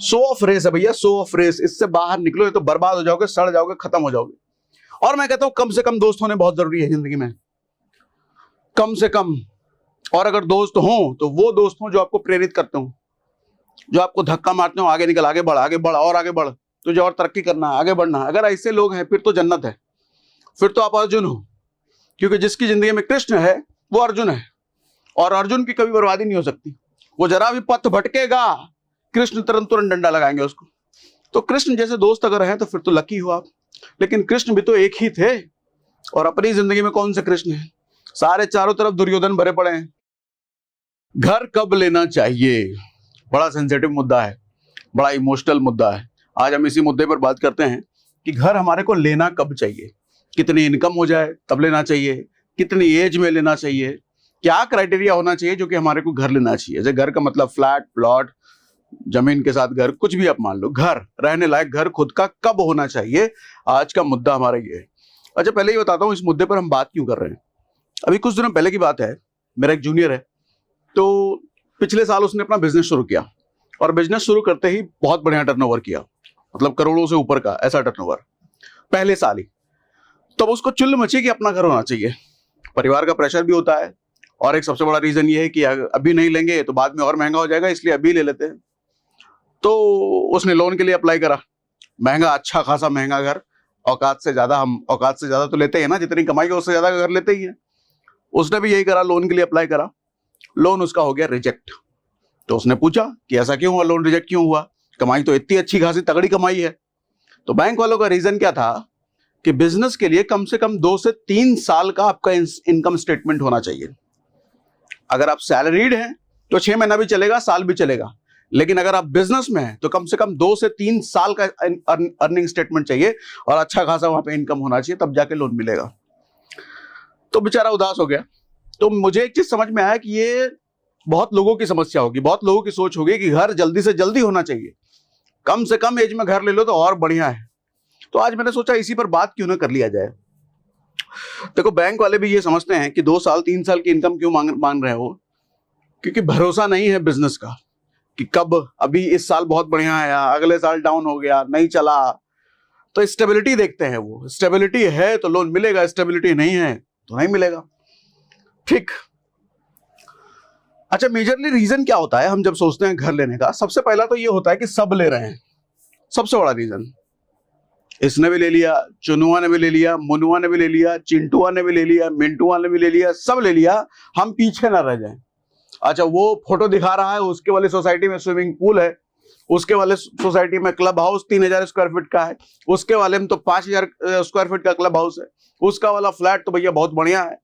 Show off race है भैया, show off race. इससे बाहर निकलो, ये तो बर्बाद हो जाओगे, सड़ जाओगे, खत्म हो जाओगे। और मैं कहता हूं कम से कम दोस्त होने बहुत जरूरी है जिंदगी में, कम से कम। और अगर दोस्त हो तो वो दोस्त हो जो आपको प्रेरित करते हो, जो आपको धक्का मारते हो, आगे निकल, आगे बढ़, आगे बढ़ और आगे बढ़, तुझे और तरक्की करना है, आगे बढ़ना है। अगर ऐसे लोग हैं फिर तो जन्नत है, फिर तो आप अर्जुन हो। क्योंकि जिसकी जिंदगी में कृष्ण है वो अर्जुन है, और अर्जुन की कभी बर्बादी नहीं हो सकती। वो जरा भी पथ भटकेगा, कृष्ण तुरंत तुरंत डंडा लगाएंगे उसको। तो कृष्ण जैसे दोस्त अगर हैं तो फिर तो लकी हो आप। लेकिन कृष्ण भी तो एक ही थे, और अपनी जिंदगी में कौन से कृष्ण हैं? सारे चारों तरफ दुर्योधन भरे पड़े हैं। घर कब लेना चाहिए, बड़ा सेंसिटिव मुद्दा है, बड़ा इमोशनल मुद्दा है। आज हम इसी मुद्दे पर बात करते हैं कि घर हमारे को लेना कब चाहिए, कितनी इनकम हो जाए तब लेना चाहिए, कितनी एज में लेना चाहिए, क्या क्राइटेरिया होना चाहिए जो कि हमारे को घर लेना चाहिए। जैसे घर का मतलब फ्लैट, प्लॉट, जमीन के साथ घर, कुछ भी आप मान लो, घर, रहने लायक घर खुद का कब होना चाहिए। आज का मुद्दा हमारा ये है। अच्छा, पहले ही बताता हूँ इस मुद्दे पर हम बात क्यों कर रहे हैं। अभी कुछ दिनों पहले की बात है, मेरा एक जूनियर है, तो पिछले साल उसने अपना बिजनेस शुरू किया, और बिजनेस शुरू करते ही बहुत बढ़िया टर्नओवर किया, मतलब करोड़ों से ऊपर का ऐसा टर्नओवर पहले साल ही। तब उसको चुल्ल मची कि अपना घर होना चाहिए। परिवार का प्रेशर भी होता है, और एक सबसे बड़ा रीजन ये है कि अभी नहीं लेंगे तो बाद में और महंगा हो जाएगा, इसलिए अभी ले लेते हैं। तो उसने लोन के लिए अप्लाई करा। महंगा, अच्छा खासा महंगा घर, औकात से ज्यादा। हम औकात से ज्यादा तो लेते हैं ना, जितनी कमाई है उससे ज्यादा घर लेते ही है। उसने भी यही करा, लोन के लिए अप्लाई करा। लोन उसका हो गया रिजेक्ट। तो उसने पूछा कि ऐसा क्यों हुआ, लोन रिजेक्ट क्यों हुआ, कमाई तो इतनी अच्छी खासी तगड़ी कमाई है। तो बैंक वालों का रीजन क्या था कि बिजनेस के लिए कम से कम 2 से 3 साल का आपका इनकम स्टेटमेंट होना चाहिए। अगर आप सैलरीड हैं तो 6 महीना भी चलेगा, साल भी चलेगा। लेकिन अगर आप बिजनेस में हैं तो कम से कम 2 से 3 साल का अर्निंग स्टेटमेंट चाहिए, और अच्छा खासा वहां पे इनकम होना चाहिए, तब जाके लोन मिलेगा। तो बेचारा उदास हो गया। तो मुझे एक चीज समझ में आया कि ये बहुत लोगों की समस्या होगी, बहुत लोगों की सोच होगी कि घर जल्दी से जल्दी होना चाहिए, कम से कम एज में घर ले लो तो और बढ़िया है। तो आज मैंने सोचा इसी पर बात क्यों ना कर लिया जाए। देखो, बैंक वाले भी ये समझते हैं कि 2 साल 3 साल की इनकम क्यों मांग रहे हो, क्योंकि भरोसा नहीं है बिजनेस का कि कब, अभी इस साल बहुत बढ़िया आया, अगले साल डाउन हो गया, नहीं चला। तो स्टेबिलिटी देखते हैं, वो स्टेबिलिटी है तो लोन मिलेगा, स्टेबिलिटी नहीं है तो नहीं मिलेगा। ठीक। अच्छा, मेजरली रीजन क्या होता है हम जब सोचते हैं घर लेने का? सबसे पहला तो ये होता है कि सब ले रहे हैं, सबसे बड़ा रीजन। इसने भी ले लिया, चुनुआ ने भी ले लिया, मुनुआ ने भी ले लिया, चिंटुआ ने भी ले लिया, मिंटुआ ने भी ले लिया, सब ले लिया, हम पीछे ना रह जाएं। अच्छा, वो फोटो दिखा रहा है, उसके वाली सोसाइटी में स्विमिंग पूल है, उसके वाले सोसाइटी में क्लब हाउस 3000 स्क्वायर फीट का है, उसके वाले में तो 5000 स्क्वायर फीट का क्लब हाउस है, उसका वाला फ्लैट तो भैया बहुत बढ़िया है।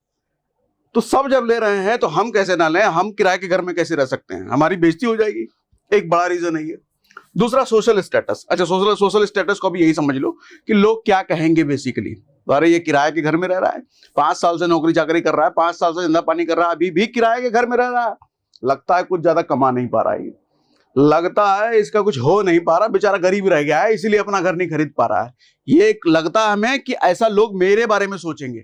तो सब जब ले रहे हैं तो हम कैसे ना लें? हम किराए के घर में कैसे रह सकते हैं? हमारी बेइज्जती हो जाएगी। एक बड़ा रीजन है ये। दूसरा, सोशल स्टेटस। अच्छा, सोशल स्टेटस को भी यही समझ लो कि लोग क्या कहेंगे बेसिकली। अरे ये किराए के घर में रह रहा है, 5 साल से नौकरी चाकरी कर रहा है, 5 साल से धंधा पानी कर रहा है, अभी भी किराए के घर में रह रहा है। लगता है कुछ ज्यादा कमा नहीं पा रहा है, लगता है इसका कुछ हो नहीं पा रहा, बेचारा गरीब रह गया है, इसीलिए अपना घर नहीं खरीद पा रहा है। ये लगता है हमें कि ऐसा लोग मेरे बारे में सोचेंगे।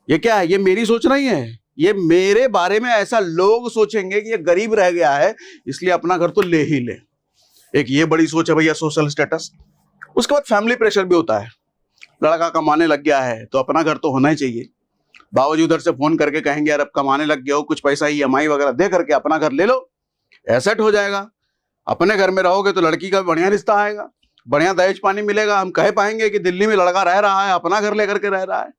ये क्या है? ये मेरी सोच नहीं है, ये मेरे बारे में ऐसा लोग सोचेंगे कि ये गरीब रह गया है, इसलिए अपना घर तो ले ही ले। एक ये बड़ी सोच है भैया, सोशल स्टेटस। उसके बाद फैमिली प्रेशर भी होता है। लड़का कमाने लग गया है तो अपना घर तो होना ही चाहिए। बाबूजी उधर से फोन करके कहेंगे यार अब कमाने लग गया हो, कुछ पैसा EMI वगैरह दे करके अपना घर ले लो, एसेट हो जाएगा। अपने घर में रहोगे तो लड़की का बढ़िया रिश्ता आएगा, बढ़िया दहेज पानी मिलेगा, हम कह पाएंगे कि दिल्ली में लड़का रह रहा है, अपना घर लेकर के रह रहा है।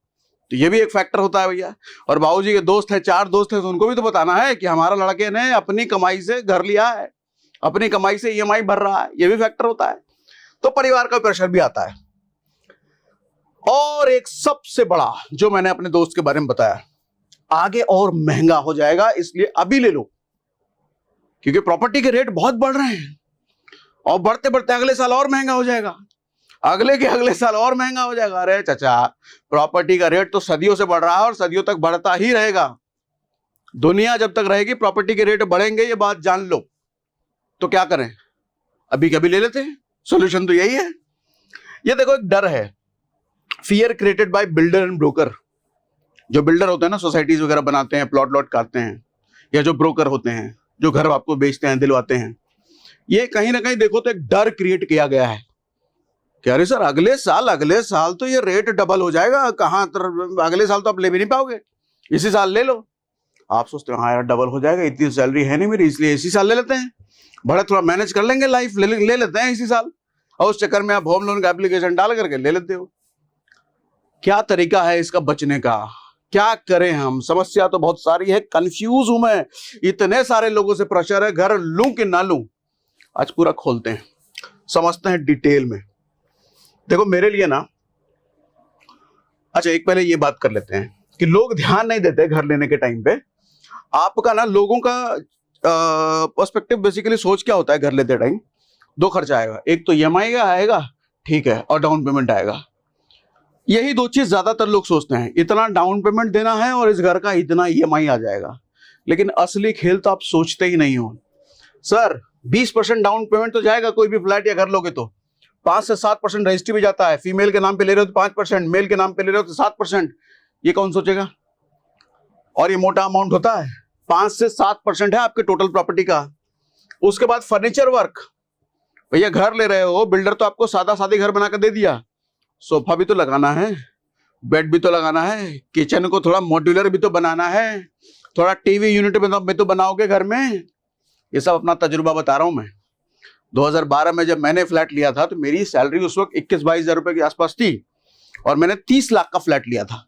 तो ये भी एक फैक्टर होता है भैया। और बाबूजी के दोस्त है, 4 दोस्त है, तो उनको भी तो बताना है कि हमारा लड़के ने अपनी कमाई से घर लिया है, अपनी कमाई से EMI भर रहा है। ये भी फैक्टर होता है। तो परिवार का प्रेशर भी आता है। और एक सबसे बड़ा जो मैंने अपने दोस्त के बारे में बताया, आगे और महंगा हो जाएगा, इसलिए अभी ले लो, क्योंकि प्रॉपर्टी के रेट बहुत बढ़ रहे हैं, और बढ़ते बढ़ते अगले साल और महंगा हो जाएगा, अगले के अगले साल और महंगा हो जाएगा। अरे चाचा, प्रॉपर्टी का रेट तो सदियों से बढ़ रहा है और सदियों तक बढ़ता ही रहेगा। दुनिया जब तक रहेगी प्रॉपर्टी के रेट बढ़ेंगे, ये बात जान लो। तो क्या करें? अभी कभी ले लेते हैं। सॉल्यूशन तो यही है। ये देखो, एक डर है, fear created by builder and broker. जो बिल्डर होते हैं ना, सोसाइटीज वगैरह बनाते हैं, प्लॉट काटते हैं, या जो ब्रोकर होते हैं जो घर आपको बेचते हैं, दिलवाते हैं, ये कहीं ना कहीं देखो तो एक डर क्रिएट किया गया है कि अरे सर अगले साल तो ये रेट डबल हो जाएगा, कहाँ अगले साल तो आप ले भी नहीं पाओगे, इसी साल ले लो। आप सोचते हो हाँ यार डबल हो जाएगा, इतनी सैलरी है नहीं मेरी, इसलिए इसी साल ले लेते हैं, बड़ा थोड़ा मैनेज कर लेंगे लाइफ, ले लेते हैं इसी साल। और उस चक्कर में आप होम लोन का एप्लीकेशन डाल करके ले लेते हो। क्या तरीका है इसका बचने का, क्या करें हम? समस्या तो बहुत सारी है, कंफ्यूज हूं मैं, इतने सारे लोगों से प्रेशर है, घर लूं कि ना लूं। आज पूरा खोलते हैं, समझते हैं डिटेल में। देखो मेरे लिए ना, अच्छा एक पहले ये बात कर लेते हैं कि लोग ध्यान नहीं देते घर लेने के टाइम पे। आपका ना लोगों का पर्सपेक्टिव बेसिकली सोच क्या होता है घर लेते टाइम, दो खर्चा आएगा, एक तो ईएमआई का आएगा, ठीक है, और डाउन पेमेंट आएगा। यही दो चीज ज्यादातर लोग सोचते हैं, इतना डाउन पेमेंट देना है और इस घर का इतना ईएमआई आ जाएगा। लेकिन असली खेल तो आप सोचते ही नहीं हो। सर 20% डाउन पेमेंट तो जाएगा, कोई भी फ्लैट या घर लोगे तो 5 से 7% रजिस्ट्री भी जाता है। फीमेल के नाम पे ले रहे हो तो 5%, मेल के नाम पे ले रहे हो तो 7%। ये कौन सोचेगा? और ये मोटा अमाउंट होता है, 5 से 7% है आपके टोटल प्रॉपर्टी का। उसके बाद फर्नीचर वर्क, भैया घर ले रहे हो, बिल्डर तो आपको सादा सादी घर बनाकर दे दिया, सोफा भी तो लगाना है, बेड भी तो लगाना है, किचन को थोड़ा मॉड्यूलर भी तो बनाना है, थोड़ा टीवी यूनिट में तो बनाओगे घर में। ये सब अपना तजुर्बा बता रहा हूं मैं। 2012 में जब मैंने फ्लैट लिया था तो मेरी सैलरी उस वक्त 21-22 हजार रुपए के आसपास थी और मैंने 30 लाख का फ्लैट लिया था।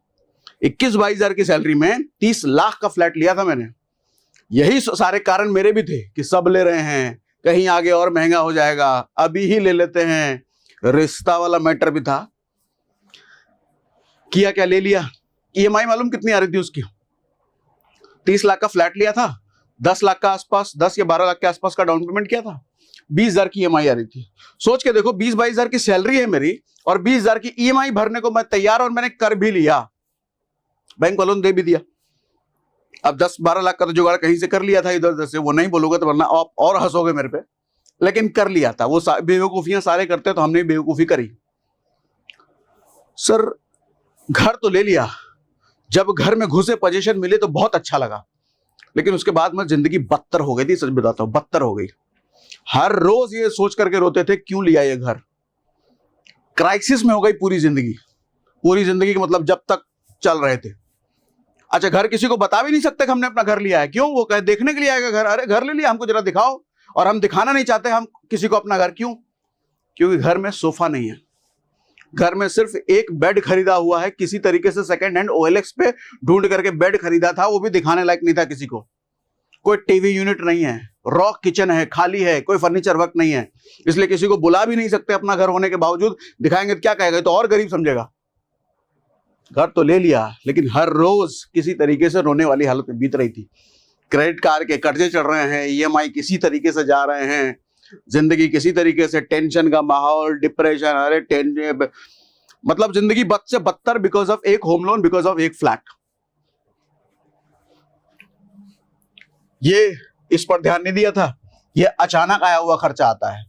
21-22 हजार की सैलरी में 30 लाख का फ्लैट लिया था मैंने। यही सारे कारण मेरे भी थे कि सब ले रहे हैं, कहीं आगे और महंगा हो जाएगा, अभी ही ले लेते हैं। रिश्ता वाला मैटर भी था। किया क्या, ले लिया। ईएमआई मालूम कितनी आ रही थी उसकी? 30 लाख का फ्लैट लिया था, 10 लाख का आसपास, 10 या 12 लाख के आसपास का डाउन पेमेंट किया था, 20 हजार की ईएमआई आ रही थी। सोच के देखो, 20-22 हजार की सैलरी है मेरी और 20 हजार की ईएमआई भरने को मैं तैयार, और मैंने कर भी लिया, बैंक वालों ने दे भी दिया। अब 10-12 लाख का तो जुगाड़ कहीं से कर लिया था इधर उधर से, वो नहीं बोलूंगा तो वरना आप और हंसोगे मेरे पे, लेकिन कर लिया था। वो बेवकूफियां सारे करते तो हमने बेवकूफी करी। सर घर तो ले लिया, जब घर में घुसे पोजीशन मिले तो बहुत अच्छा लगा, लेकिन उसके बाद में जिंदगी बदतर हो गई थी। सच बताता हूं, बदतर हो गई। हर रोज ये सोच करके रोते थे क्यों लिया ये घर। क्राइसिस में हो गई पूरी जिंदगी। पूरी जिंदगी का मतलब जब तक चल रहे थे। अच्छा घर किसी को बता भी नहीं सकते कि हमने अपना घर लिया है। क्यों? वो कहे देखने के लिए आएगा घर, अरे घर ले लिया, हमको जरा दिखाओ। और हम दिखाना नहीं चाहते हम किसी को अपना घर। क्यों? क्योंकि घर में सोफा नहीं है, घर में सिर्फ एक बेड खरीदा हुआ है, किसी तरीके से सेकंड हैंड OLX पे ढूंढ करके बेड खरीदा था, वो भी दिखाने लायक नहीं था किसी को। कोई टीवी यूनिट नहीं है, रॉ किचन है, खाली है, कोई फर्नीचर वर्क नहीं है, इसलिए किसी को बुला भी नहीं सकते अपना घर होने के बावजूद। दिखाएंगे तो क्या कहेगा, तो और गरीब समझेगा। घर तो ले लिया, लेकिन हर रोज किसी तरीके से रोने वाली हालत में बीत रही थी। क्रेडिट कार्ड के कर्जे चढ़ रहे हैं, EMI किसी तरीके से जा रहे हैं, जिंदगी किसी तरीके से, टेंशन का माहौल, डिप्रेशन, अरे टेंशन, मतलब जिंदगी बद से बदतर, बिकॉज ऑफ एक होम लोन, बिकॉज ऑफ एक फ्लैट। ये इस पर ध्यान नहीं दिया था। ये अचानक आया हुआ खर्चा आता है,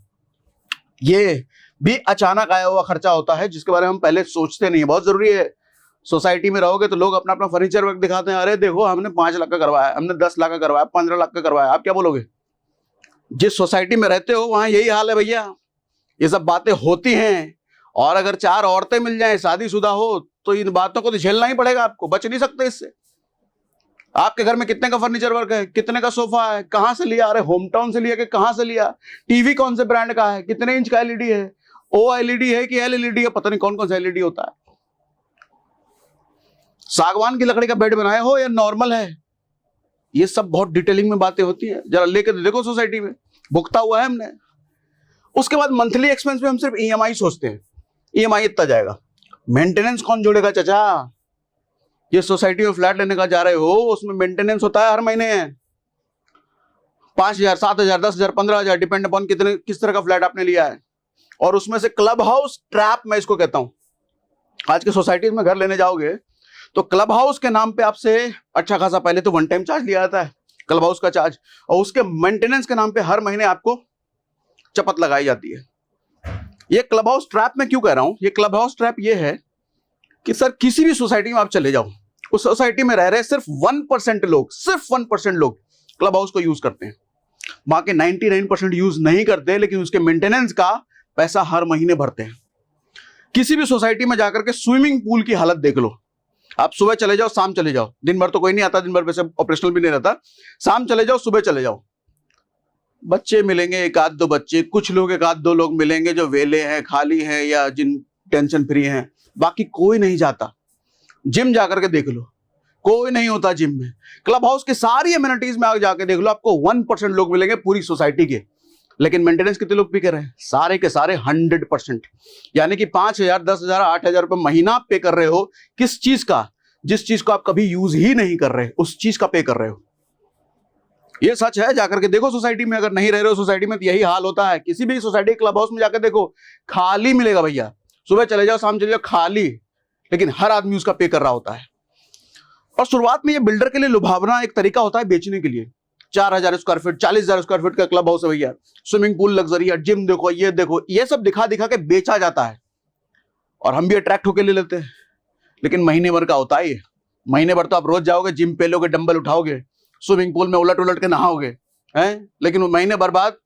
ये भी अचानक आया हुआ खर्चा होता है जिसके बारे में हम पहले सोचते नहीं है। बहुत जरूरी है। सोसाइटी में रहोगे तो लोग अपना अपना फर्नीचर वर्क दिखाते हैं, अरे देखो हमने 5 लाख का करवाया, हमने 10 लाख का करवाया, 15 लाख का करवाया। आप क्या बोलोगे? जिस सोसाइटी में रहते हो वहां यही हाल है भैया, ये सब बातें होती हैं। और अगर 4 औरतें मिल जाएं, शादीशुदा हो, तो इन बातों को तो झेलना ही पड़ेगा आपको, बच नहीं सकते इससे। आपके घर में कितने का फर्नीचर वर्क है, कितने का सोफा है, कहां से लिया, अरे होम टाउन से लिया कि कहां से लिया, टीवी कौन से ब्रांड का है, कितने इंच का LED है, OLED है कि LED है, पता नहीं कौन कौन सा LED होता है, सागवान की लकड़ी का बेड बनाया हो या नॉर्मल है। ये सब बहुत डिटेलिंग में बातें होती है, जरा लेकर देखो सोसाइटी में, भुगता हुआ है हमने। उसके बाद मंथली एक्सपेंस में हम सिर्फ EMI सोचते हैं, EMI इतना जाएगा, मेंटेनेंस कौन जोड़ेगा चाचा? ये सोसाइटी में फ्लैट लेने का जा रहे हो, उसमें मेंटेनेंस होता है हर महीने 5,000, 7,000, 10,000, 15,000, डिपेंड अपॉन कितने किस तरह का फ्लैट आपने लिया है। और उसमें से क्लब हाउस ट्रैप, मैं इसको कहता हूं। आज के सोसाइटीज में घर लेने जाओगे तो क्लब हाउस के नाम पे आपसे अच्छा खासा पहले तो 1 टाइम चार्ज लिया जाता है, क्लब हाउस का चार्ज, और उसके मेंटेनेंस के नाम पे हर महीने आपको चपत लगाई जाती है। ये क्लब हाउस ट्रैप मैं क्यों कह रहा हूं? ये क्लब हाउस ट्रैप ये है कि सर किसी भी सोसाइटी में आप चले जाओ, उस सोसाइटी में रह रहे सिर्फ 1% लोग, सिर्फ 1% लोग क्लब हाउस को यूज करते हैं। वहां के 99% यूज नहीं करते, लेकिन उसके मेंटेनेंस का पैसा हर महीने भरते हैं। किसी भी सोसाइटी में जाकर के स्विमिंग पूल की हालत देख लो। आप सुबह चले जाओ, शाम चले जाओ, दिन भर तो कोई नहीं आता, दिन भर वैसे ऑपरेशनल भी नहीं रहता, शाम चले जाओ, सुबह चले जाओ, बच्चे मिलेंगे एक आध दो बच्चे, कुछ लोग एक आध दो लोग मिलेंगे जो वेले हैं, खाली हैं, या जिन टेंशन फ्री हैं, बाकी कोई नहीं जाता। जिम जाकर के देख लो, कोई नहीं होता जिम में। क्लब हाउस की सारी एमिनिटीज में आगे जाके देख लो, आपको 1% लोग मिलेंगे पूरी सोसाइटी के, लेकिन मेंटेनेंस कितने लोग पे कर रहे हैं? सारे के सारे 100%। यानी कि 5,000, 10,000, 8,000 रुपए महीना आप पे कर रहे हो। किस चीज का? जिस चीज को आप कभी यूज ही नहीं कर रहे, उस चीज का पे कर रहे हो। ये सच है, जाकर के देखो सोसाइटी में। अगर नहीं रह रहे हो सोसाइटी में तो यही हाल होता है। किसी भी सोसाइटी क्लब हाउस में जाकर देखो, खाली मिलेगा भैया। सुबह चले जाओ, शाम चले जाओ, खाली, लेकिन हर आदमी उसका पे कर रहा होता है। और शुरुआत में ये बिल्डर के लिए लुभावना एक तरीका होता है बेचने के लिए। 4,000 स्क्वायर फीट, 40,000 स्क्वायर फीट का क्लब हाउस है भैया, स्विमिंग पूल लग्जरी है, जिम देखो, ये सब दिखा दिखा के बेचा जाता है और हम भी अट्रैक्ट होकर ले लेते हैं। लेकिन महीने भर का होता है ये। महीने भर तो आप रोज जाओगे, जिम पे लोगे, डंबल उठाओगे, स्विमिंग पूल में उलट उलट के नहाओगे, हैं? लेकिन वो महीने भर बाद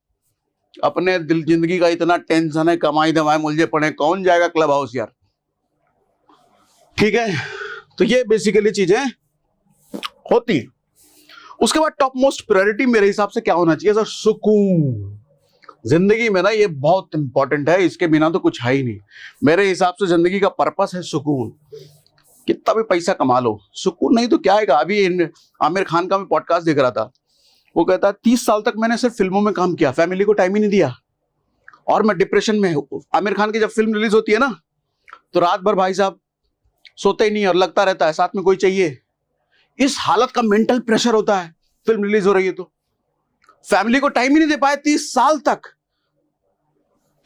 अपने दिल जिंदगी का इतना टेंशन है, कमाई धमाई मुलझे पड़े, कौन जाएगा क्लब हाउस यार? ठीक है, तो ये बेसिकली चीजें होती है। उसके बाद टॉप मोस्ट प्रायोरिटी मेरे हिसाब से क्या होना चाहिए सर? सुकून। जिंदगी में ना ये बहुत इंपॉर्टेंट है, इसके बिना तो कुछ है ही नहीं। मेरे हिसाब से जिंदगी का पर्पस है सुकून। कितना भी पैसा कमा लो, सुकून नहीं तो क्या है? अभी आमिर खान का मैं पॉडकास्ट देख रहा था, वो कहता है 30 साल तक मैंने सिर्फ फिल्मों में काम किया, फैमिली को टाइम ही नहीं दिया और मैं डिप्रेशन में हूं। आमिर खान की जब फिल्म रिलीज होती है ना, तो रात भर भाई साहब सोते ही नहीं और लगता रहता है साथ में कोई चाहिए। इस हालत का मेंटल प्रेशर होता है। फिल्म रिलीज हो रही है तो फैमिली को टाइम ही नहीं दे पाए 30 साल तक।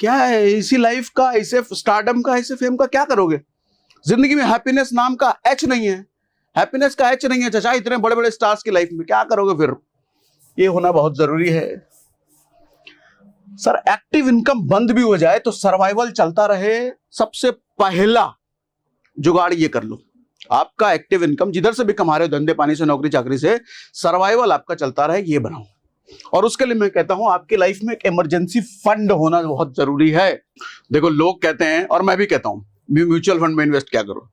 क्या है इसी लाइफ का, ऐसे स्टारडम का, ऐसे फेम का क्या करोगे? जिंदगी में हैप्पीनेस नाम का एच नहीं है, हैप्पीनेस का एच नहीं है चाचा, इतने बड़े बड़े स्टार्स की लाइफ में क्या करोगे फिर? ये होना बहुत जरूरी है सर। एक्टिव इनकम बंद भी हो जाए तो सर्वाइवल चलता रहे, सबसे पहला जुगाड़ ये कर लो। आपका एक्टिव इनकम जिधर से भी कमा रहे हो, धंधे पानी से, नौकरी चाकरी से, सर्वाइवल आपका चलता रहे, ये बनाओ। और उसके लिए मैं कहता हूं आपकी लाइफ में एक इमरजेंसी फंड होना बहुत जरूरी है। देखो लोग कहते हैं और मैं भी कहता हूं म्यूचुअल फंड में इन्वेस्ट क्या करो,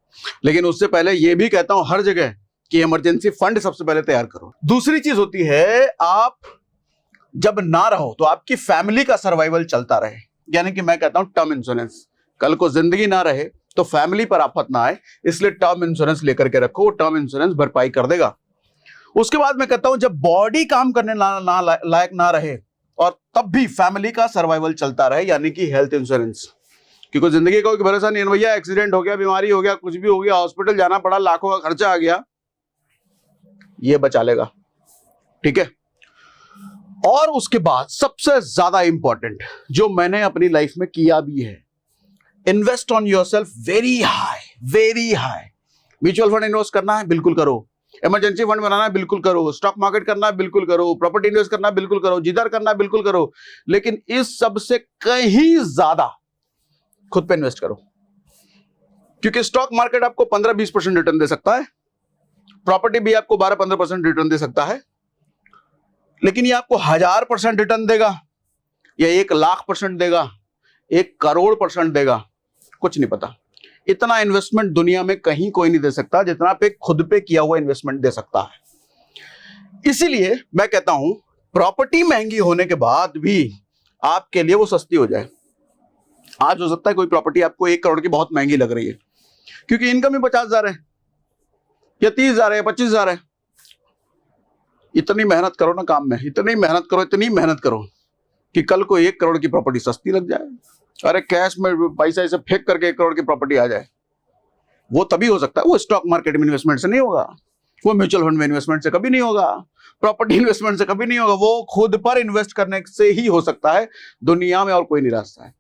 लेकिन उससे पहले ये भी कहता हूं हर जगह कि इमरजेंसी फंड सबसे पहले तैयार करो। दूसरी चीज होती है, आप जब ना रहो तो आपकी फैमिली का सर्वाइवल चलता रहे, यानी कि मैं कहता हूं टर्म इंश्योरेंस। कल को जिंदगी ना रहे तो फैमिली पर आफत ना आए, इसलिए टर्म इंश्योरेंस लेकर के रखो, टर्म इंश्योरेंस भरपाई कर देगा। उसके बाद मैं कहता हूं जब बॉडी काम करने लायक ना रहे और तब भी फैमिली का सर्वाइवल चलता रहे, यानी कि हेल्थ इंश्योरेंस। क्योंकि जिंदगी का कोई भरोसा नहीं है भैया, एक्सीडेंट हो गया, बीमारी हो गया, कुछ भी हो गया, हॉस्पिटल जाना पड़ा, लाखों का खर्चा आ गया, ये बचा लेगा। ठीक है। और उसके बाद सबसे ज्यादा इंपॉर्टेंट जो मैंने अपनी लाइफ में किया भी है, invest on yourself very high, very high. Mutual fund invest करना है, बिल्कुल करो। इमरजेंसी फंड बनाना है, बिल्कुल करो। स्टॉक मार्केट करना है, बिल्कुल करो। प्रॉपर्टी इन्वेस्ट करना है, बिल्कुल करो। जिधर करना है, बिल्कुल करो। लेकिन इस सब से कहीं ज्यादा खुद पे इन्वेस्ट करो, क्योंकि स्टॉक मार्केट आपको 15-20% रिटर्न दे सकता है, प्रॉपर्टी भी आपको 12-15% रिटर्न दे सकता है, लेकिन ये आपको 1000% रिटर्न देगा या 1,00,000% देगा, 1,00,00,000% देगा, कुछ नहीं पता। इतना इन्वेस्टमेंट दुनिया में कहीं कोई नहीं दे सकता जितना पे खुद पे किया हुआ इन्वेस्टमेंट दे सकता है। इसीलिए मैं कहता हूं प्रॉपर्टी महंगी होने के बाद भी आपके लिए वो सस्ती हो जाए। आज हो सकता है कोई प्रॉपर्टी आपको 1 करोड़ की बहुत महंगी लग रही है, क्योंकि इनकम ही 50,000 है या 30,000 है, 25,000 है। इतनी मेहनत करो ना काम में, इतनी मेहनत करो कि कल को 1 करोड़ की प्रॉपर्टी सस्ती लग जाए। अरे कैश में पैसा ऐसे फेंक करके 1 करोड़ की प्रॉपर्टी आ जाए, वो तभी हो सकता है। वो स्टॉक मार्केट में इन्वेस्टमेंट से नहीं होगा, वो म्यूचुअल फंड में इन्वेस्टमेंट से कभी नहीं होगा, प्रॉपर्टी इन्वेस्टमेंट से कभी नहीं होगा। वो खुद पर इन्वेस्ट करने से ही हो सकता है। दुनिया में और कोई नहीं रास्ता है।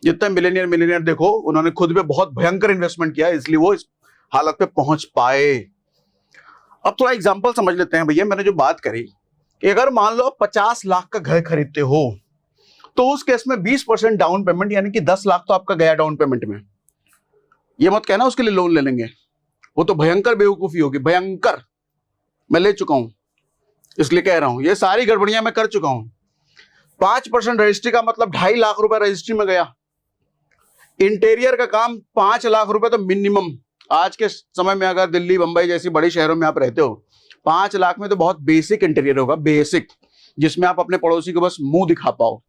जितने मिलेनियर देखो, उन्होंने खुद पे बहुत भयंकर इन्वेस्टमेंट किया, इसलिए वो इस हालत पे पहुंच पाए। अब थोड़ा एग्जांपल समझ लेते हैं भैया। मैंने जो बात करी कि अगर मान लो 50 लाख का घर खरीदते हो तो उस केस में 20% डाउन पेमेंट, यानी कि 10 लाख तो आपका गया डाउन पेमेंट में। ये मत कहना उसके लिए लोन ले लेंगे, वो तो भयंकर बेवकूफी होगी, भयंकर। मैं ले चुका हूं, इसलिए कह रहा हूं, ये सारी गड़बड़ियां मैं कर चुका हूं। 5% रजिस्ट्री का मतलब 2.5 लाख रुपए रजिस्ट्री में गया। इंटीरियर का काम 5 लाख रुपए तो मिनिमम। आज के समय में अगर दिल्ली बंबई जैसी बड़ी शहरों में आप रहते हो, 5 लाख में तो बहुत बेसिक इंटीरियर होगा, बेसिक, जिसमें आप अपने पड़ोसी को बस मुंह दिखा पाओ,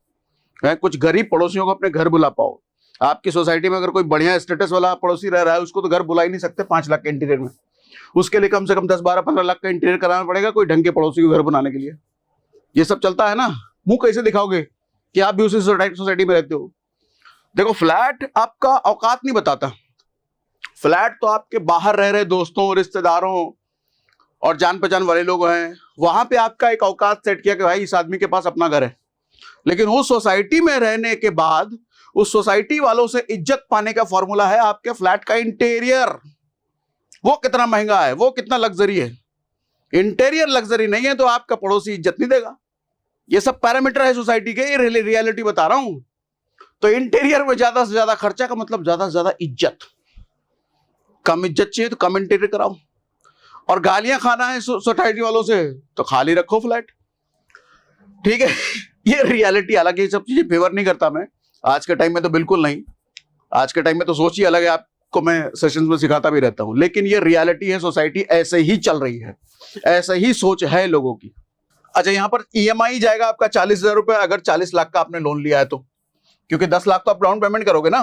कुछ गरीब पड़ोसियों को अपने घर बुला पाओ। आपकी सोसाइटी में अगर कोई बढ़िया स्टेटस वाला पड़ोसी रह रहा है, उसको तो घर बुला ही नहीं सकते 5 लाख के इंटीरियर में। उसके लिए कम से कम 10, 12, 15 लाख का इंटीरियर कराना पड़ेगा कोई ढंग के पड़ोसी को घर बनाने के लिए। ये सब चलता है ना। मुंह कैसे दिखाओगे कि आप भी उसी सोसाइटी में रहते हो? देखो, फ्लैट आपका औकात नहीं बताता। फ्लैट तो आपके बाहर रह रहे दोस्तों, रिश्तेदारों और जान पहचान वाले लोग हैं, वहां पे आपका एक औकात सेट किया कि भाई इस आदमी के पास अपना घर है। लेकिन उस सोसाइटी में रहने के बाद उस सोसाइटी वालों से इज्जत पाने का फॉर्मूला है आपके फ्लैट का इंटीरियर। वो कितना महंगा है, वो कितना लग्जरी है। इंटीरियर लग्जरी नहीं है तो आपका पड़ोसी इज्जत नहीं देगा। ये सब पैरामीटर है सोसाइटी के, ये रियलिटी बता रहा हूं। तो इंटीरियर में ज्यादा से ज्यादा खर्चा का मतलब ज्यादा से ज्यादा इज्जत। कम इज्जत चाहिए तो कम इंटीरियर कराओ, और गालियां खाना है सोसाइटी वालों से तो खाली रखो फ्लैट। ठीक है, ये रियलिटी। हालांकि ये सब चीजें फेवर नहीं करता मैं, आज के टाइम में तो बिल्कुल नहीं। आज के टाइम में तो सोच ही अलग है, आपको मैं सेशंस में सिखाता भी रहता हूं। लेकिन ये रियलिटी है, सोसाइटी ऐसे ही चल रही है, ऐसे ही सोच है लोगों की। अच्छा, यहां पर ईएमआई जाएगा आपका 40,000 रुपए, अगर 40 लाख का आपने लोन लिया है तो, क्योंकि 10 लाख तो आप डाउन पेमेंट करोगे ना।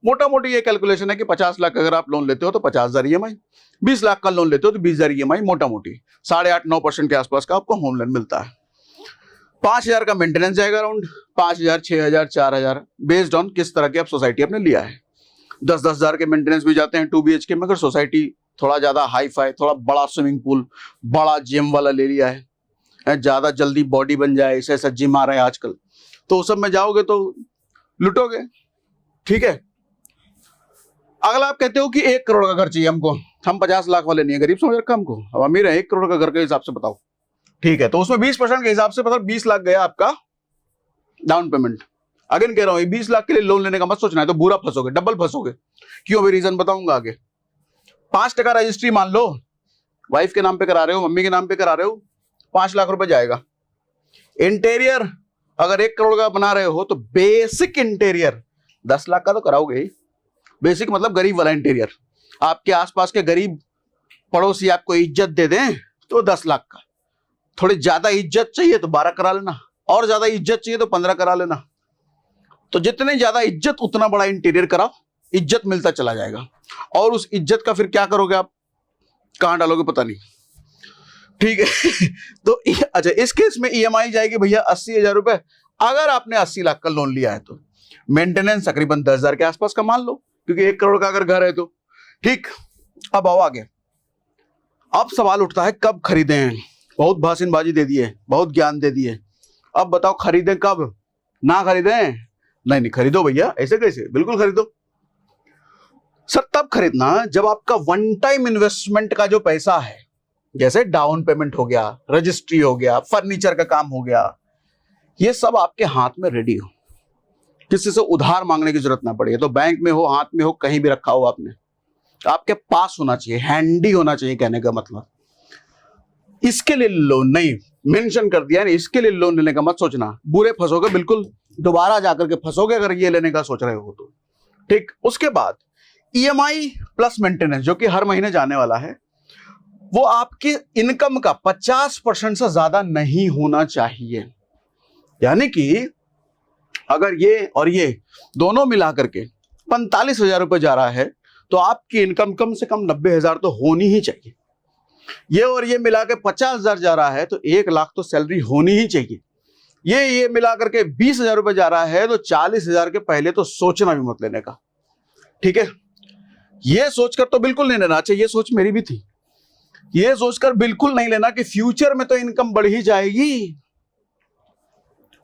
मोटा मोटी ये कैलकुलेशन है कि 50 लाख अगर आप लोन लेते हो तो 50,000 ईएमआई, 20 लाख का लोन लेते हो तो 20,000 ईएमआई, मोटा मोटी 8.5-9% के आसपास का आपको होम लोन मिलता है। 5,000 का मेंटेनेंस जाएगा अराउंड 5,000, 6,000, 4,000, बेस्ड ऑन किस तरह की आप सोसाइटी आपने लिया है। 10-10 हजार के मेंटेनेंस भी जाते हैं 2 BHK में। अगर सोसाइटी थोड़ा ज्यादा हाई फाई, थोड़ा बड़ा स्विमिंग पूल, बड़ा जिम वाला ले लिया है, ज्यादा जल्दी बॉडी बन जाए, ऐसा ऐसा जिम आ रहा है आजकल, तो उस सब में जाओगे तो लुटोगे। ठीक है, अगला आप कहते हो कि 1 करोड़ का घर चाहिए हमको, हम 50 लाख वाले नहीं है, गरीब समझ रखा हमको, अब अमीर है, 1 करोड़ का घर के हिसाब से बताओ। ठीक है, तो उसमें 20% के हिसाब से मतलब 20 लाख गया आपका डाउन पेमेंट। अगेन कह रहा हूं, 20 लाख के लिए लोन लेने का मत सोचना है, तो बुरा फंसोगे, डबल फंसोगे। क्यों, भी रीजन बताऊंगा आगे। 5% रजिस्ट्री मान लो, वाइफ के नाम पे करा रहे हो, मम्मी के नाम पे करा रहे हो, 5 लाख रुपए जाएगा। इंटीरियर अगर 1 करोड़ का बना रहे हो तो बेसिक इंटीरियर 10 लाख का तो कराओगे ही। बेसिक मतलब गरीब वाला इंटीरियर, आपके आसपास के गरीब पड़ोसी आपको इज्जत दे दें तो 10 लाख का। थोड़ी ज्यादा इज्जत चाहिए तो 12 करा लेना, और ज्यादा इज्जत चाहिए तो 15 करा लेना। तो जितनी ज्यादा इज्जत उतना बड़ा इंटीरियर कराओ, इज्जत मिलता चला जाएगा। और उस इज्जत का फिर क्या करोगे आप, कहां डालोगे पता नहीं। ठीक है तो अच्छा, इस केस में ईएमआई जाएगी भैया 80,000 रुपए, अगर आपने 80 लाख का लोन लिया है तो। मेंटेनेंस तकरीबन 10,000 के आसपास का मान लो, क्योंकि 1 करोड़ का अगर घर है तो। ठीक, अब आओ आगे। अब सवाल उठता है कब खरीदें। बहुत भाषणबाजी दे दिए, बहुत ज्ञान दे दिए, अब बताओ खरीदें कब, ना खरीदें? नहीं खरीदो भैया, ऐसे कैसे, बिल्कुल खरीदो। सर तब खरीदना जब आपका वन टाइम इन्वेस्टमेंट का जो पैसा है, जैसे डाउन पेमेंट हो गया, रजिस्ट्री हो गया, फर्नीचर का काम हो गया, ये सब आपके हाथ में रेडी हो, किसी से उधार मांगने की जरूरत ना पड़े। तो बैंक में हो, हाथ में हो, कहीं भी रखा हो आपने, आपके पास होना चाहिए, हैंडी होना चाहिए। कहने का मतलब इसके लिए लोन नहीं मेंशन कर दिया, नहीं इसके लिए लोन लेने का मत सोचना, बुरे फंसोगे बिल्कुल, दोबारा जाकर के फंसोगे अगर ये लेने का सोच रहे हो तो। ठीक, उसके बाद ईएमआई प्लस मेंटेनेंस जो कि हर महीने जाने वाला है, वो आपकी इनकम का 50% से ज्यादा नहीं होना चाहिए। यानी कि अगर ये और ये दोनों मिलाकर के 45,000 रुपए जा रहा है तो आपकी इनकम कम से कम 90,000 तो होनी ही चाहिए। ये और ये मिला के 50,000 जा रहा है तो 1 लाख तो सैलरी होनी ही चाहिए। ये मिलाकर के 20,000 रुपए जा रहा है तो 40,000 के पहले तो सोचना भी मत लेने का। ठीक है, ये सोचकर तो बिल्कुल नहीं लेना चाहिए, ये सोच मेरी भी थी, ये सोचकर बिल्कुल नहीं लेना कि फ्यूचर में तो इनकम बढ़ ही जाएगी।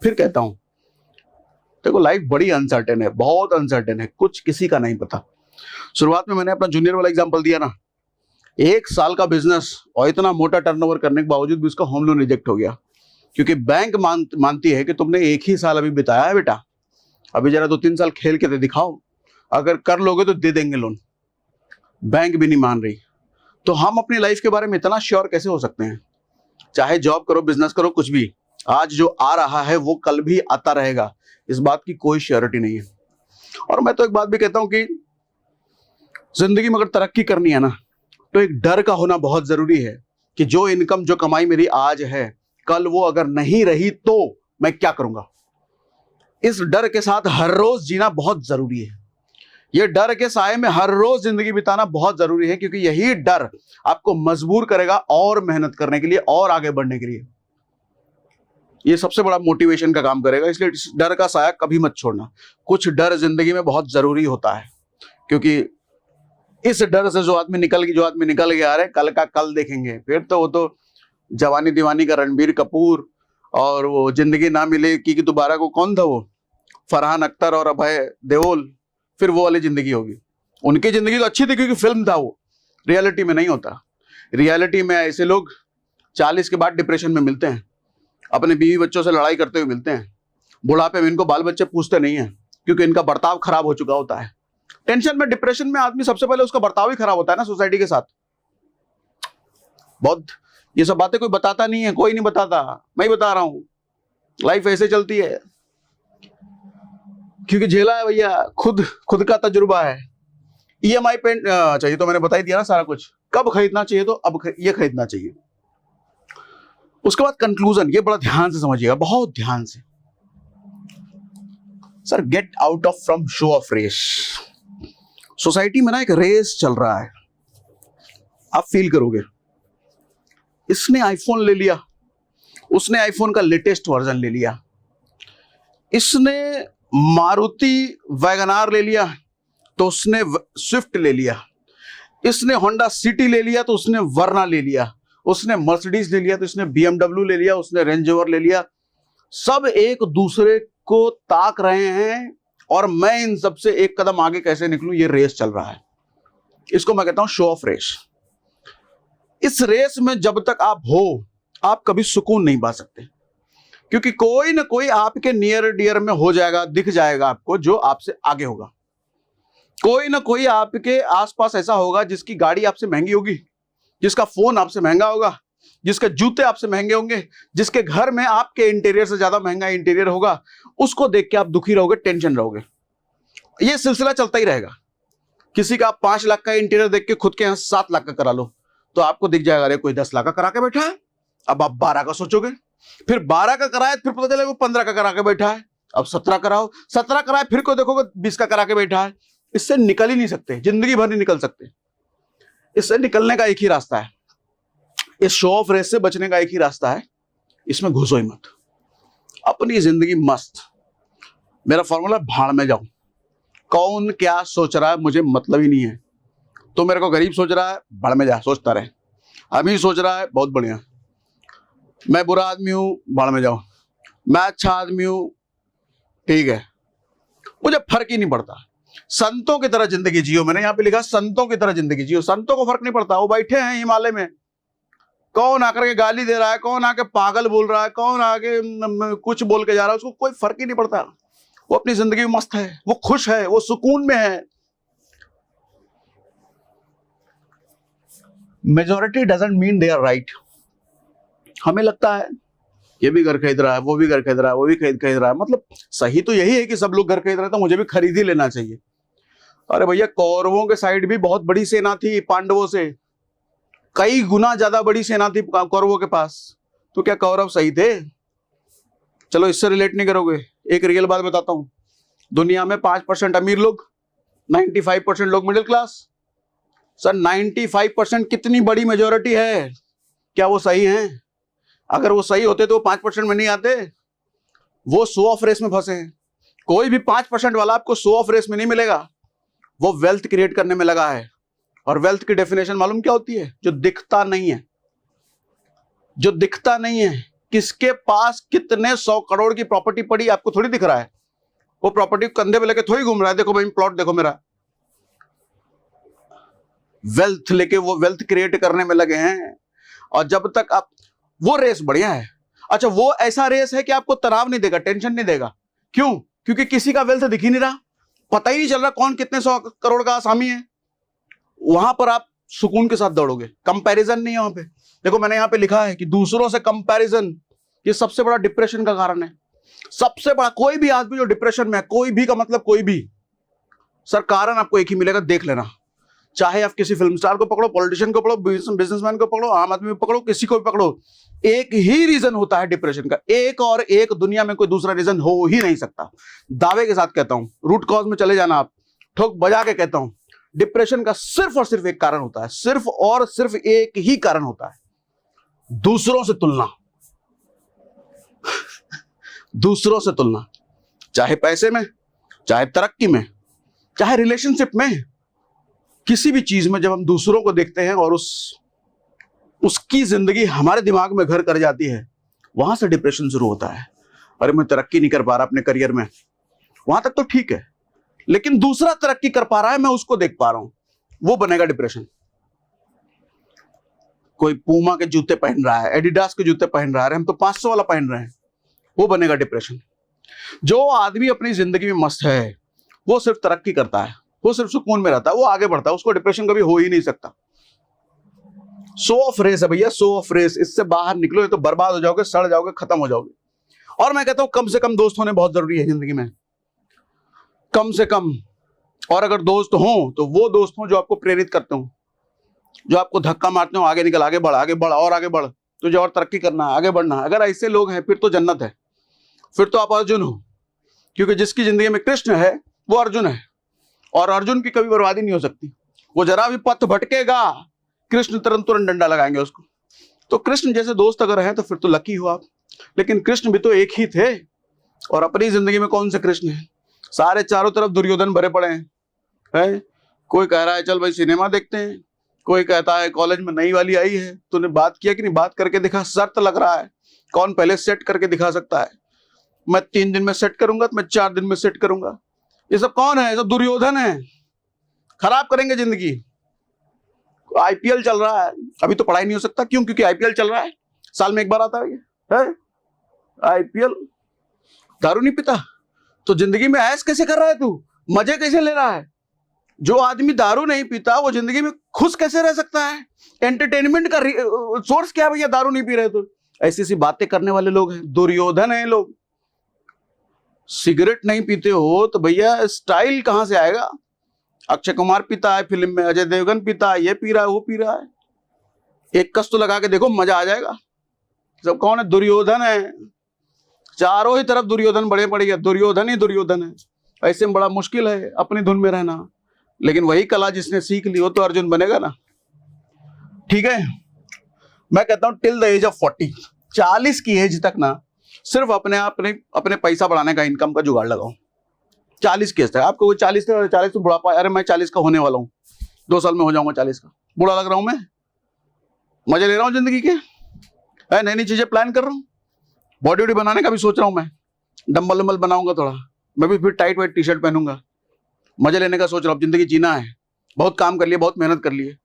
फिर कहता हूं देखो, लाइफ बड़ी अनसर्टेन है, बहुत अनसर्टेन है, कुछ किसी का नहीं पता। शुरुआत में मैंने अपना जूनियर वाला एग्जांपल दिया ना, 1 साल का बिजनेस और इतना मोटा टर्नओवर करने के बावजूद भी उसका होम लोन रिजेक्ट हो गया, क्योंकि बैंक मानती है कि तुमने 1 ही साल अभी बिताया है बेटा, अभी जरा 2-3 साल खेल के तो दिखाओ, अगर कर लोगे तो दे देंगे लोन। बैंक भी नहीं मान रही। तो हम अपनी लाइफ के बारे में इतना श्योर कैसे हो सकते हैं? चाहे जॉब करो, बिजनेस करो, कुछ भी, आज जो आ रहा है वो कल भी आता रहेगा, इस बात की कोई श्योरिटी नहीं है। और मैं तो एक बात भी कहता हूं कि जिंदगी में अगर तरक्की करनी है ना, तो एक डर का होना बहुत जरूरी है कि जो इनकम, जो कमाई मेरी आज है, कल वो अगर नहीं रही तो मैं क्या करूंगा। इस डर के साथ हर रोज जीना बहुत जरूरी है। ये डर के साए में हर रोज जिंदगी बिताना बहुत जरूरी है, क्योंकि यही डर आपको मजबूर करेगा और मेहनत करने के लिए और आगे बढ़ने के लिए। ये सबसे बड़ा मोटिवेशन का काम करेगा। इसलिए इस डर का साया कभी मत छोड़ना। कुछ डर जिंदगी में बहुत जरूरी होता है, क्योंकि इस डर से जो आदमी निकल गया, अरे कल का कल देखेंगे, फिर तो वो तो जवानी दीवानी का रणबीर कपूर और वो जिंदगी ना मिले कि दोबारा को कौन था वो, फरहान अख्तर और अभय देओल, फिर वो वाली जिंदगी होगी। उनकी जिंदगी तो अच्छी थी क्योंकि फिल्म था, वो रियलिटी में नहीं होता। रियलिटी में ऐसे लोग 40 के बाद डिप्रेशन में मिलते हैं, अपने बीवी बच्चों से लड़ाई करते हुए मिलते हैं, बुढ़ापे में इनको बाल बच्चे पूछते नहीं है, क्योंकि इनका बर्ताव खराब हो चुका होता है। टेंशन में, डिप्रेशन में आदमी सबसे पहले उसका बर्ताव ही खराब होता है ना सोसाइटी के साथ। बहुत ये सब बातें कोई बताता नहीं है, कोई नहीं बताता, मैं ही बता रहा हूं। लाइफ ऐसे चलती है क्योंकि झेला है भैया, खुद का तजुर्बा है। EMI पे चाहिए तो मैंने बता ही दिया ना सारा कुछ, कब खरीदना चाहिए तो अब ये खरीदना चाहिए। उसके बाद कंक्लूजन, ये बड़ा ध्यान से समझिएगा, बहुत ध्यान से। Sir, get out of from show off race. Society में ना एक रेस चल रहा है, आप फील करोगे। इसने आईफोन ले लिया, उसने आईफोन का लेटेस्ट वर्जन ले लिया, इसने मारुति वैगनार ले लिया तो उसने स्विफ्ट ले लिया, इसने होंडा सिटी ले लिया तो उसने वर्ना ले लिया, उसने मर्सिडीज ले लिया तो इसने BMW ले लिया, उसने रेंज रोवर ले लिया। सब एक दूसरे को ताक रहे हैं और मैं इन सबसे एक कदम आगे कैसे निकलूं, ये रेस चल रहा है। इसको मैं कहता हूं शो ऑफ रेस। इस रेस में जब तक आप हो, आप कभी सुकून नहीं पा सकते, क्योंकि कोई ना कोई आपके नियर डियर में हो जाएगा, दिख जाएगा आपको, जो आपसे आगे होगा। कोई ना कोई आपके आसपास ऐसा होगा जिसकी गाड़ी आपसे महंगी होगी, जिसका फोन आपसे महंगा होगा, जिसके जूते आपसे महंगे होंगे, जिसके घर में आपके इंटीरियर से ज्यादा महंगा इंटीरियर होगा। उसको देख के आप दुखी रहोगे, टेंशन रहोगे। ये सिलसिला चलता ही रहेगा। किसी का आप 5 लाख का इंटीरियर देख के खुद के यहां 7 लाख का करा लो तो आपको दिख जाएगा, अरे कोई 10 लाख का करा के बैठा है। अब आप 12 का सोचोगे, फिर 12 का कराए, फिर पता चलेगा वो 15 का करा के बैठा है। अब 17 कराओ, 17 कराए, फिर को देखोगे 20 का करा के बैठा है। इससे निकल ही नहीं सकते, जिंदगी भर नहीं निकल सकते। इससे निकलने का एक ही रास्ता है, इस शो ऑफ रेस से बचने का एक ही रास्ता है, इसमें घुसो ही मत। अपनी जिंदगी मस्त। मेरा फॉर्मूला, भाड़ में जाओ। कौन क्या सोच रहा है मुझे मतलब ही नहीं है। तो मेरे को गरीब सोच रहा है, भाड़ में जा, सोचता रहे। अमीर सोच रहा है, बहुत बढ़िया। मैं बुरा आदमी हूं, भाड़ में जाओ। मैं अच्छा आदमी हूं, ठीक है, मुझे फर्क ही नहीं पड़ता। संतों की तरह जिंदगी जियो। मैंने यहां पे लिखा संतों की तरह जिंदगी जियो। संतों को फर्क नहीं पड़ता, वो बैठे हैं हिमालय में। कौन आकर के गाली दे रहा है, कौन आके पागल बोल रहा है, कौन आके कुछ बोल के जा रहा है, उसको कोई फर्क ही नहीं पड़ता। वो अपनी जिंदगी में मस्त है, वो खुश है, वो सुकून में है। Majority doesn't mean they are right. हमें लगता है ये भी घर खरीद रहा है, वो भी घर खरीद रहा है, वो भी खरीद रहा है, मतलब सही तो यही है कि सब लोग घर खरीद रहे हैं तो मुझे भी खरीद ही लेना चाहिए। अरे भैया, कौरवों के साइड भी बहुत बड़ी सेना थी, पांडवों से कई गुना ज्यादा बड़ी सेना थी कौरवों के पास। तो क्या कौरव सही थे? चलो इससे रिलेट नहीं करोगे, एक रियल बात बताता हूं। दुनिया में 5% अमीर लोग, 95% लोग मिडिल क्लास। सर 95% कितनी बड़ी मेजोरिटी है, क्या वो सही हैं? अगर वो सही होते तो 5% में नहीं आते। वो शो ऑफ रेस में फंसे हैं। कोई भी 5% वाला आपको शो ऑफ रेस में नहीं मिलेगा, वो वेल्थ क्रिएट करने में लगा है। और वेल्थ की डेफिनेशन मालूम क्या होती है? जो दिखता नहीं है, जो दिखता नहीं है। किसके पास कितने 100 करोड़ की प्रॉपर्टी पड़ी आपको थोड़ी दिख रहा है। वो प्रॉपर्टी कंधे पे लेके थोड़ी घूम रहा है, देखो भाई प्लॉट देखो मेरा। वेल्थ लेके वो वेल्थ क्रिएट करने में लगे हैं। और जब तक आप, वो रेस बढ़िया है। अच्छा, वो ऐसा रेस है कि आपको तनाव नहीं देगा, टेंशन नहीं देगा। क्यों? क्योंकि किसी का वेल्थ दिख ही नहीं रहा, पता ही नहीं चल रहा कौन कितने 100 करोड़ का आसामी है। वहां पर आप सुकून के साथ दौड़ोगे, कंपैरिजन नहीं है वहां पे। देखो मैंने यहां पे लिखा है कि दूसरों से कंपैरिजन ये सबसे बड़ा डिप्रेशन का कारण है। सबसे बड़ा, कोई भी आदमी जो डिप्रेशन में है, कोई भी का मतलब कोई भी, सर कारण आपको एक ही मिलेगा, देख लेना। चाहे आप किसी फिल्म स्टार को पकड़ो, पॉलिटिशियन को पकड़ो, बिजनेसमैन को पकड़ो, आम आदमी को पकड़ो, किसी को भी पकड़ो, एक ही रीजन होता है डिप्रेशन का, एक और एक, दुनिया में कोई दूसरा रीजन हो ही नहीं सकता। दावे के साथ कहता हूं, रूट कॉज में चले जाना, आप ठोक बजा के कहता हूं, डिप्रेशन का सिर्फ और सिर्फ एक कारण होता है, सिर्फ और सिर्फ एक ही कारण होता है, दूसरों से तुलना। दूसरों से तुलना, चाहे पैसे में, चाहे तरक्की में, चाहे रिलेशनशिप में, किसी भी चीज में जब हम दूसरों को देखते हैं और उसकी जिंदगी हमारे दिमाग में घर कर जाती है, वहां से डिप्रेशन शुरू होता है। अरे मैं तरक्की नहीं कर पा रहा अपने करियर में, वहां तक तो ठीक है, लेकिन दूसरा तरक्की कर पा रहा है, मैं उसको देख पा रहा हूं, वो बनेगा डिप्रेशन। कोई पूमा के जूते पहन रहा है, एडिडास के जूते पहन रहा है, हम तो 500 वाला पहन रहे हैं, वो बनेगा डिप्रेशन। जो आदमी अपनी जिंदगी में मस्त है, वो सिर्फ तरक्की करता है, वो सिर्फ सुकून में रहता है, वो आगे बढ़ता है, उसको डिप्रेशन कभी हो ही नहीं सकता। शो ऑफ रेस है भैया, शो ऑफ रेस, इससे बाहर निकलो, ये तो बर्बाद हो जाओगे, सड़ जाओगे, खत्म हो जाओगे। और मैं कहता हूं कम से कम दोस्त होने बहुत जरूरी है जिंदगी में, कम से कम। और अगर दोस्त हो तो वो दोस्त हो जो आपको प्रेरित करते हो, जो आपको धक्का मारते हो, आगे निकल, आगे बढ़, आगे बढ़ और आगे बढ़, तुझे और तरक्की करना, आगे बढ़ना। अगर ऐसे लोग हैं फिर तो जन्नत है, फिर तो आप अर्जुन हो, क्योंकि जिसकी जिंदगी में कृष्ण है वो अर्जुन है, और अर्जुन की कभी बर्बादी नहीं हो सकती। वो जरा भी पथ भटकेगा, कृष्ण तुरंत डंडा लगाएंगे उसको। तो कृष्ण जैसे दोस्त अगर हैं तो फिर तो लकी हो आप। लेकिन कृष्ण भी तो एक ही थे, और अपनी जिंदगी में कौन से कृष्ण हैं? सारे चारों तरफ दुर्योधन भरे पड़े हैं। कोई कह रहा है चल भाई सिनेमा देखते हैं, कोई कहता है कॉलेज में नई वाली आई है, तूने बात किया कि नहीं, बात करके दिखा, शर्त लग रहा है, कौन पहले सेट करके दिखा सकता है? मैं 3 दिन में सेट करूंगा तो मैं 4 दिन में सेट करूंगा। ये सब कौन है? ये सब दुर्योधन है, खराब करेंगे जिंदगी। आईपीएल चल रहा है, अभी तो पढ़ाई नहीं हो सकता, क्यों? क्योंकि आईपीएल चल रहा है, साल में एक बार आता है आईपीएल। दारू नहीं पीता तो जिंदगी में ऐश कैसे कर रहा है तू, मजे कैसे ले रहा है? जो आदमी दारू नहीं पीता वो जिंदगी में खुश कैसे रह सकता है? एंटरटेनमेंट का सोर्स क्या भैया, दारू नहीं पी रहे तो? ऐसी ऐसी बातें करने वाले लोग हैं, दुर्योधन है लोग। सिगरेट नहीं पीते हो तो भैया स्टाइल कहां से आएगा? अक्षय कुमार पीता है फिल्म में, अजय देवगन पीता है, ये पी रहा है, वो पी रहा है। एक कस तो लगा के देखो, मजा आ जाएगा। सब कौन है? दुर्योधन है, चारों ही तरफ दुर्योधन बड़े पड़े हैं, दुर्योधन ही दुर्योधन है। ऐसे में बड़ा मुश्किल है अपनी धुन में रहना, लेकिन वही कला जिसने सीख ली वो तो अर्जुन बनेगा ना। ठीक है, मैं कहता हूं टिल द एज ऑफ 40, 40 की एज तक ना सिर्फ अपने पैसा बढ़ाने का, इनकम का जुगाड़ लगाओ। 40 की एज तक आपको, 40 तो बुढ़ापा, अरे मैं 40 का होने वाला हूँ, 2 साल में हो जाऊंगा 40 का, बुढ़ा लग रहा हूं मैं, मजे ले रहा हूं जिंदगी के, नई नई चीजें प्लान कर रहा हूँ, बॉडी वॉडी बनाने का भी सोच रहा हूँ मैं, डम्बल वम्बल बनाऊंगा थोड़ा, मैं भी फिर टाइट वाइट टी शर्ट पहनूंगा, मजे लेने का सोच रहा हूँ। जिंदगी जीना है, बहुत काम कर लिए, बहुत मेहनत कर लिए।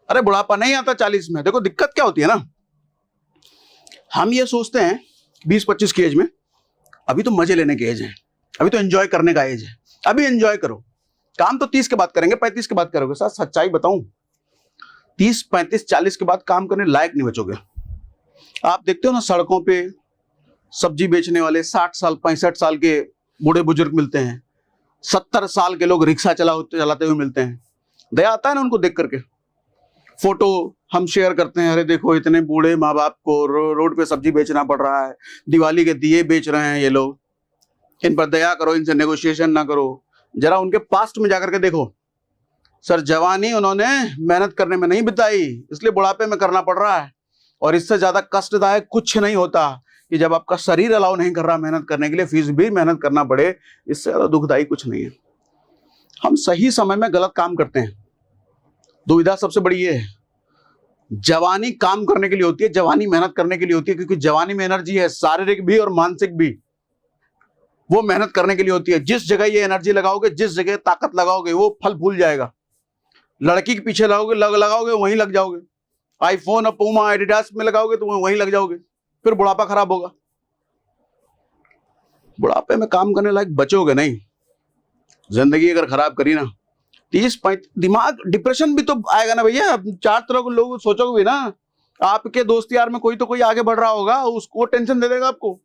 अरे बुढ़ापा नहीं आता 40 में। देखो दिक्कत क्या होती है ना, हम ये सोचते हैं 20-25 की एज में अभी तो मजे लेने की एज है, अभी तो एंजॉय करने का एज है, अभी एंजॉय करो, काम तो 30 के बाद करेंगे, 35 के बाद करोगे। साथ सच्चाई बताऊं, 30, 35, 40 के बाद काम करने लायक नहीं बचोगे। आप देखते हो ना सड़कों पे सब्जी बेचने वाले 60 साल 65 साल के बूढ़े बुजुर्ग मिलते हैं, 70 साल के लोग रिक्शा चलाते हुए मिलते हैं। दया आता है ना उनको देख करके। फोटो हम शेयर करते हैं, अरे देखो इतने बूढ़े माँ बाप को रोड पे सब्जी बेचना पड़ रहा है, दिवाली के दिए बेच रहे हैं ये लोग, इन पर दया करो, इनसे नेगोशिएशन ना करो। जरा उनके पास्ट में जाकर के देखो, सर जवानी उन्होंने मेहनत करने में नहीं बिताई, इसलिए बुढ़ापे में करना पड़ रहा है। और इससे ज्यादा कष्टदायक कुछ नहीं होता कि जब आपका शरीर अलाउ नहीं कर रहा मेहनत करने के लिए, फिर भी मेहनत करना पड़े, इससे ज्यादा दुखदायी कुछ नहीं है। हम सही समय में गलत काम करते हैं, दुविधा सबसे बड़ी ये है। जवानी काम करने के लिए होती है, जवानी मेहनत करने के लिए होती है, क्योंकि जवानी में एनर्जी है, शारीरिक भी और मानसिक भी, वो मेहनत करने के लिए होती है। जिस जगह ये एनर्जी लगाओगे, जिस जगह ताकत लगाओगे, वो फल फूल जाएगा। लड़की के पीछे लगाओगे वहीं लग जाओगे, आईफोन और पूमा एडिडास में लगाओगे तो वहीं लग जाओगे, फिर बुढ़ापा खराब होगा। बुढ़ापे में काम करने लायक बचोगे नहीं। जिंदगी अगर खराब करी ना, 30-35 दिमाग, डिप्रेशन भी तो आएगा ना भैया। 4 तरह के लोग सोचोगे भी ना, आपके दोस्त यार में कोई तो कोई आगे बढ़ रहा होगा, उसको टेंशन दे देगा आपको।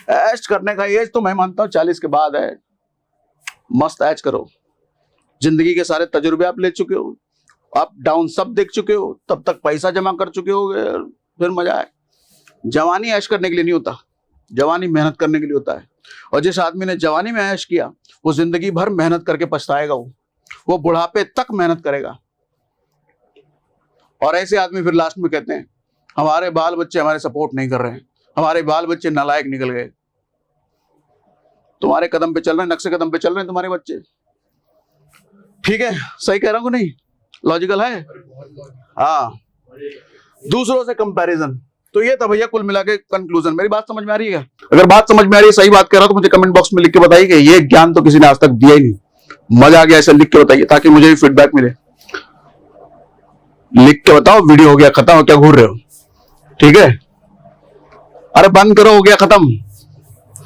ऐश करने का एज तो मैं मानता हूं 40 के बाद है। मस्त ऐश करो, जिंदगी के सारे तजुर्बे आप ले चुके हो, अप डाउन सब देख चुके हो, तब तक पैसा जमा कर चुके हो, फिर मजा है। जवानी ऐश करने के लिए नहीं होता, जवानी मेहनत करने के लिए होता है। और जिस आदमी ने जवानी में ऐश किया वो जिंदगी भर मेहनत करके पछताएगा, वो बुढ़ापे तक मेहनत करेगा। और ऐसे आदमी फिर लास्ट में कहते हैं हमारे बाल बच्चे हमारे सपोर्ट नहीं कर रहे हैं, हमारे बाल बच्चे नालायक निकल गए। तुम्हारे कदम पे चल रहे हैं, नक्शे कदम पे चल रहे हैं तुम्हारे बच्चे। ठीक है, सही कह रहा हूं नहीं? लॉजिकल है। हाँ, दूसरों से कंपैरिजन। तो ये था भैया कुल मिला के कंक्लूजन। मेरी बात समझ में आ रही है? अगर बात समझ में आ रही है, सही बात कह रहा हूं तो मुझे कमेंट बॉक्स में लिख के बताइए कि ये ज्ञान तो किसी ने आज तक दिया ही नहीं। मजा आ गया, ऐसे लिख के बताइए ताकि मुझे भी फीडबैक मिले। लिख के बताओ वीडियो हो गया खत्म, क्या घूर रहे हो? ठीक है, अरे बंद करो, हो गया खत्म।